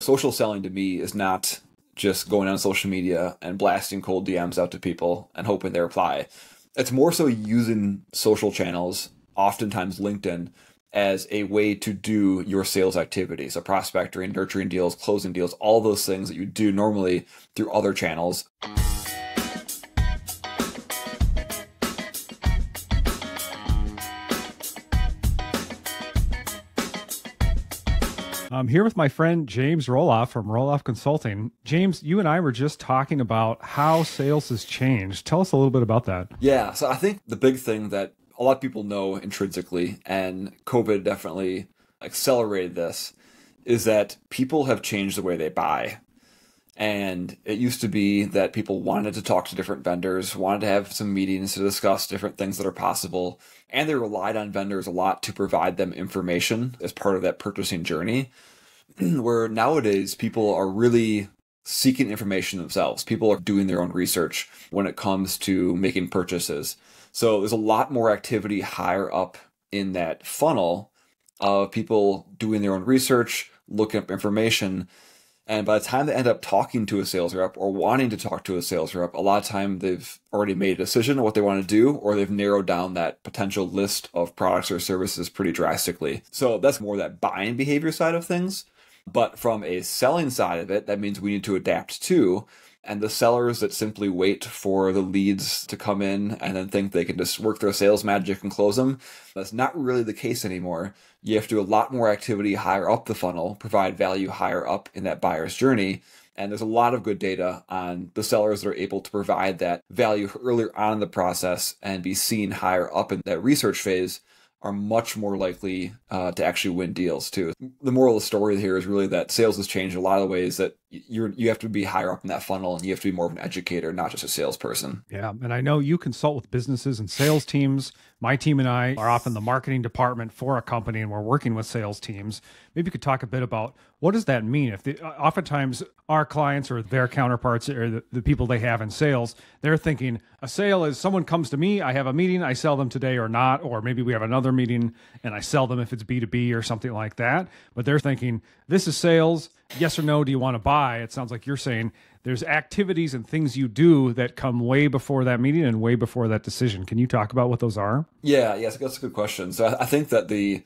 social selling to me is not just going on social media and blasting cold DMs out to people and hoping they reply. It's more so using social channels, oftentimes LinkedIn, as a way to do your sales activities. So prospecting, nurturing deals, closing deals, all those things that you do normally through other channels. I'm here with my friend James Roloff from Roloff Consulting. James, you and I were just talking about how sales has changed. Tell us a little bit about that. Yeah, so I think the big thing that a lot of people know intrinsically, and COVID definitely accelerated this, is that people have changed the way they buy. And it used to be that people wanted to talk to different vendors, wanted to have some meetings to discuss different things that are possible, and they relied on vendors a lot to provide them information as part of that purchasing journey. Where nowadays people are really seeking information themselves. People are doing their own research when it comes to making purchases. So there's a lot more activity higher up in that funnel of people doing their own research, looking up information. And by the time they end up talking to a sales rep or wanting to talk to a sales rep, a lot of time they've already made a decision on what they want to do, or they've narrowed down that potential list of products or services pretty drastically. So that's more that buying behavior side of things. But from a selling side of it, that means we need to adapt too. And the sellers that simply wait for the leads to come in and then think they can just work their sales magic and close them, that's not really the case anymore. You have to do a lot more activity higher up the funnel, provide value higher up in that buyer's journey. And there's a lot of good data on the sellers that are able to provide that value earlier on in the process and be seen higher up in that research phase are much more likely to actually win deals too. The moral of the story here is really that sales has changed in a lot of ways, that you have to be higher up in that funnel and you have to be more of an educator, not just a salesperson. Yeah. And I know you consult with businesses and sales teams. My team and I are often the marketing department for a company and we're working with sales teams. Maybe you could talk a bit about what does that mean? Oftentimes our clients or their counterparts or the people they have in sales, they're thinking a sale is someone comes to me, I have a meeting, I sell them today or not, or maybe we have another meeting and I sell them if it's B2B or something like that. But they're thinking, this is sales, yes or no, do you want to buy? It sounds like you're saying there's activities and things you do that come way before that meeting and way before that decision. Can you talk about what those are? Yeah, yes, that's a good question. So I think that there's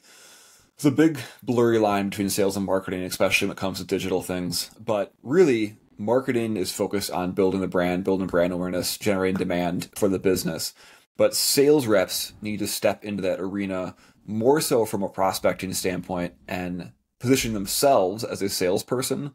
a big blurry line between sales and marketing, especially when it comes to digital things. But really, marketing is focused on building the brand, building brand awareness, generating demand for the business. But sales reps need to step into that arena more so from a prospecting standpoint and position themselves as a salesperson,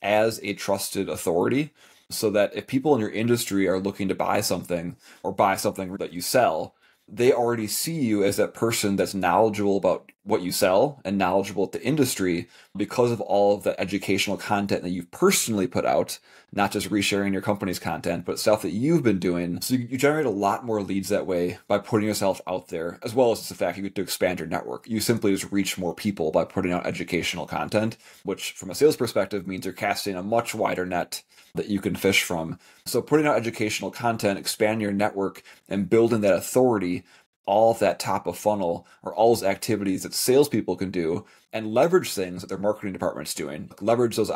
as a trusted authority, so that if people in your industry are looking to buy something or buy something that you sell, they already see you as that person that's knowledgeable about what you sell and knowledgeable at the industry because of all of the educational content that you've personally put out, not just resharing your company's content, but stuff that you've been doing. So you generate a lot more leads that way by putting yourself out there, as well as the fact you get to expand your network. You simply just reach more people by putting out educational content, which from a sales perspective means you're casting a much wider net that you can fish from. So putting out educational content, expanding your network, and building that authority, all of that top of funnel are all those activities that salespeople can do and leverage things that their marketing department's doing. Leverage those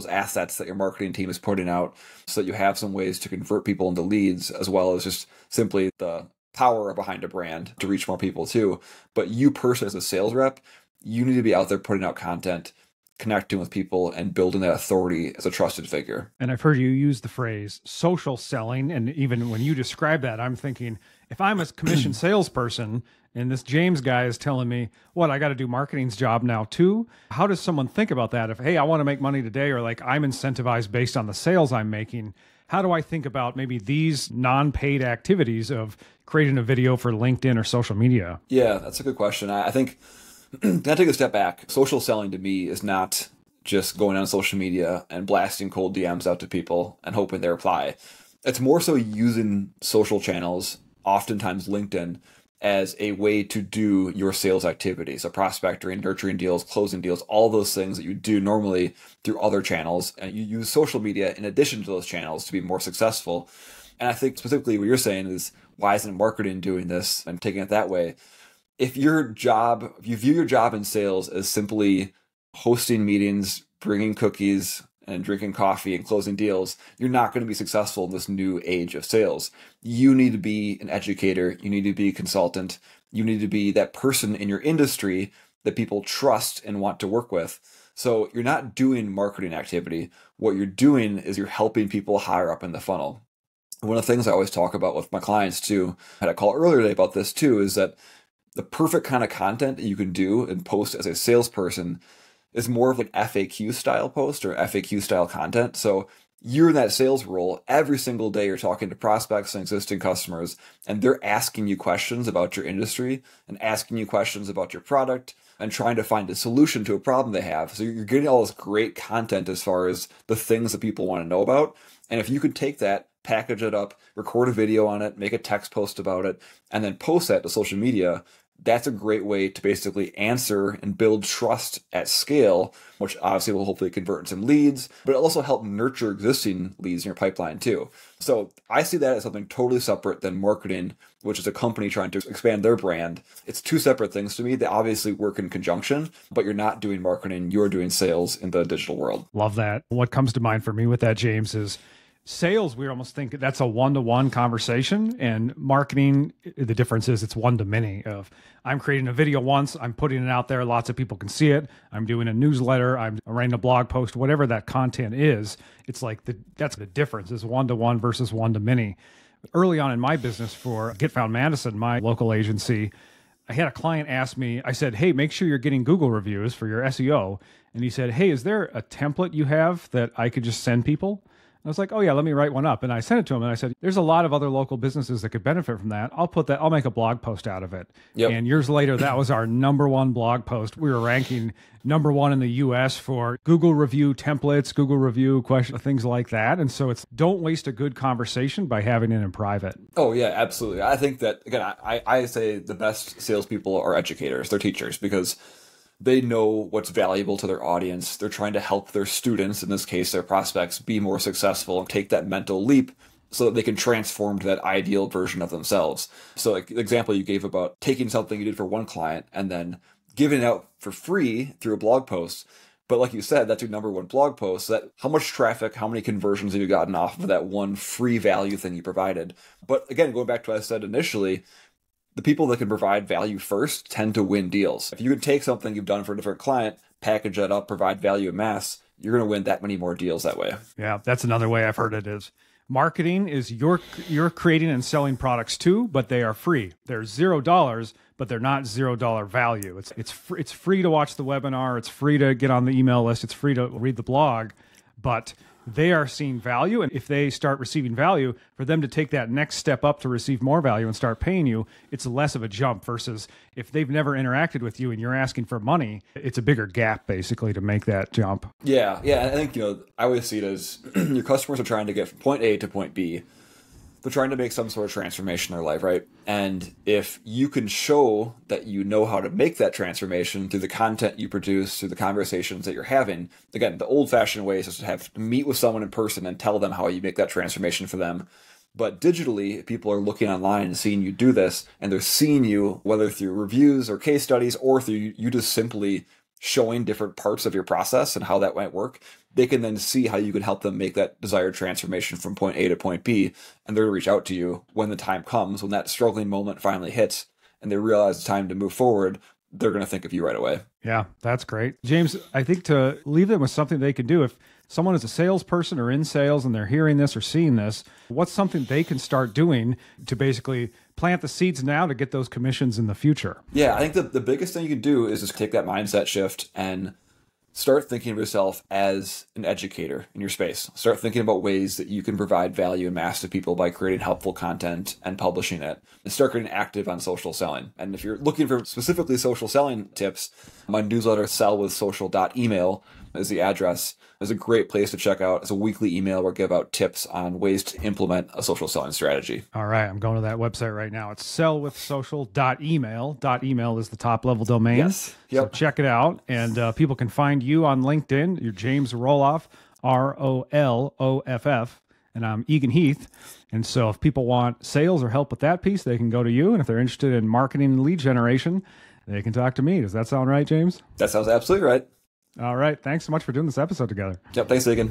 assets that your marketing team is putting out so that you have some ways to convert people into leads, as well as just simply the power behind a brand to reach more people too. But you personally as a sales rep, you need to be out there putting out content, connecting with people, and building that authority as a trusted figure. And I've heard you use the phrase social selling. And even when you describe that, I'm thinking, if I'm a commission salesperson and this James guy is telling me, what, I got to do marketing's job now too? How does someone think about that? If, hey, I want to make money today, or like I'm incentivized based on the sales I'm making, how do I think about maybe these non-paid activities of creating a video for LinkedIn or social media? Yeah, that's a good question. I think can I take a step back? Social selling to me is not just going on social media and blasting cold DMs out to people and hoping they reply. It's more so using social channels, oftentimes LinkedIn, as a way to do your sales activities. So prospecting, nurturing deals, closing deals, all those things that you do normally through other channels. And you use social media in addition to those channels to be more successful. And I think specifically what you're saying is, why isn't marketing doing this and taking it that way? If you view your job in sales as simply hosting meetings, bringing cookies and drinking coffee and closing deals, you're not going to be successful in this new age of sales. You need to be an educator. You need to be a consultant. You need to be that person in your industry that people trust and want to work with. So you're not doing marketing activity. What you're doing is you're helping people higher up in the funnel. One of the things I always talk about with my clients too, I had a call earlier today about this too, is that the perfect kind of content that you can do and post as a salesperson is more of an FAQ style post or FAQ style content. So you're in that sales role every single day. You're talking to prospects and existing customers, and they're asking you questions about your industry and asking you questions about your product and trying to find a solution to a problem they have. So you're getting all this great content as far as the things that people want to know about. And if you could take that, package it up, record a video on it, make a text post about it, and then post that to social media, that's a great way to basically answer and build trust at scale, which obviously will hopefully convert into some leads, but it'll also help nurture existing leads in your pipeline too. So I see that as something totally separate than marketing, which is a company trying to expand their brand. It's two separate things to me. They obviously work in conjunction, but you're not doing marketing, you're doing sales in the digital world. Love that. What comes to mind for me with that, James, is sales, we almost think that's a one-to-one conversation, and marketing, the difference is it's one-to-many. Of I'm creating a video once, I'm putting it out there, lots of people can see it, I'm doing a newsletter, I'm writing a blog post, whatever that content is, it's like that's the difference, is one-to-one versus one-to-many. Early on in my business for Get Found Madison, my local agency, I had a client ask me, I said, hey, make sure you're getting Google reviews for your SEO. And he said, hey, is there a template you have that I could just send people? I was like, oh yeah, let me write one up. And I sent it to him and I said, there's a lot of other local businesses that could benefit from that. I'll make a blog post out of it. Yep. And years later, that was our #1 blog post. We were ranking #1 in the US for Google review templates, Google review questions, things like that. And so don't waste a good conversation by having it in private. Oh yeah, absolutely. I think that, again, I say the best salespeople are educators, they're teachers, because they know what's valuable to their audience. They're trying to help their students, in this case, their prospects, be more successful and take that mental leap so that they can transform to that ideal version of themselves. So like the example you gave about taking something you did for one client and then giving it out for free through a blog post. But like you said, that's your #1 blog post. That how much traffic, how many conversions have you gotten off of that one free value thing you provided? But again, going back to what I said initially, the people that can provide value first tend to win deals. If you can take something you've done for a different client, package that up, provide value in mass, you're going to win that many more deals that way. Yeah, that's another way I've heard it is marketing is you're creating and selling products too, but they are free. They're $0, but they're not $0 value. It's free to watch the webinar. It's free to get on the email list. It's free to read the blog, but they are seeing value. And if they start receiving value, for them to take that next step up to receive more value and start paying you, it's less of a jump versus if they've never interacted with you and you're asking for money, it's a bigger gap basically to make that jump. Yeah. I think, I always see it as your customers are trying to get from point A to point B. They're trying to make some sort of transformation in their life, right? And if you can show that you know how to make that transformation through the content you produce, through the conversations that you're having, again, the old-fashioned way is just to have to meet with someone in person and tell them how you make that transformation for them. But digitally, if people are looking online and seeing you do this, and they're seeing you, whether through reviews or case studies, or through you just simply showing different parts of your process and how that might work, they can then see how you can help them make that desired transformation from point A to point B. And they're going to reach out to you when the time comes, when that struggling moment finally hits and they realize it's time to move forward. They're going to think of you right away. Yeah, that's great. James, I think to leave them with something they can do, if someone is a salesperson or in sales and they're hearing this or seeing this, what's something they can start doing to basically plant the seeds now to get those commissions in the future? Yeah, I think the biggest thing you can do is just take that mindset shift and start thinking of yourself as an educator in your space. Start thinking about ways that you can provide value in mass to people by creating helpful content and publishing it. And start getting active on social selling. And if you're looking for specifically social selling tips, my newsletter, sellwithsocial.email, is the address. It's a great place to check out. It's a weekly email where I give out tips on ways to implement a social selling strategy. All right. I'm going to that website right now. It's sellwithsocial.email. .email is the top level domain. Yes. Yep. So check it out. And people can find you on LinkedIn. You're James Roloff, Roloff. And I'm Eagan Heath. And so if people want sales or help with that piece, they can go to you. And if they're interested in marketing and lead generation, they can talk to me. Does that sound right, James? That sounds absolutely right. All right. Thanks so much for doing this episode together. Yep. Thanks, Eagan.